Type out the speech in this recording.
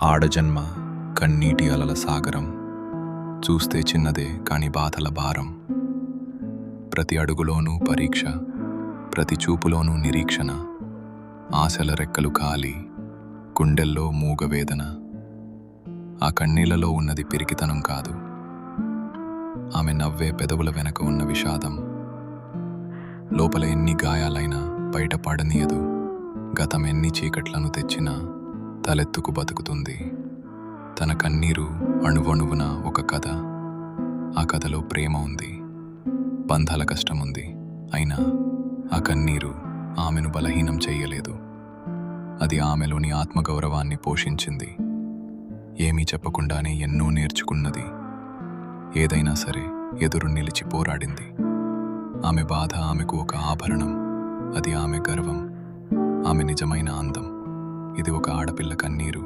ఆడజన్మ కన్నీటి అలల సాగరం, చూస్తే చిన్నదే కాని బాధల భారం. ప్రతి అడుగులోనూ పరీక్ష, ప్రతి చూపులోనూ నిరీక్షణ. ఆశల రెక్కలు ఖాళీ, గుండెల్లో మూగవేదన. ఆ కన్నీళ్లలో ఉన్నది పిరికితనం కాదు, ఆమె నవ్వే పెదవుల వెనక ఉన్న విషాదం. లోపల ఎన్ని గాయాలైనా బయట పడనీయదు, గతం ఎన్ని చీకట్లను తెచ్చినా తలెత్తుకు బతుకుతుంది. తన కన్నీరు అణువణువున ఒక కథ. ఆ కథలో ప్రేమ ఉంది, బంధాల కష్టముంది. అయినా ఆ కన్నీరు ఆమెను బలహీనం చెయ్యలేదు. అది ఆమెలోని ఆత్మగౌరవాన్ని పోషించింది. ఏమీ చెప్పకుండానే ఎన్నో నేర్చుకున్నది. ఏదైనా సరే ఎదురు నిలిచి పోరాడింది. ఆమె బాధ ఆమెకు ఒక ఆభరణం, అది ఆమె గర్వం, ఆమె నిజమైన అందం. ఇది ఒక ఆడపిల్ల కన్నీరు.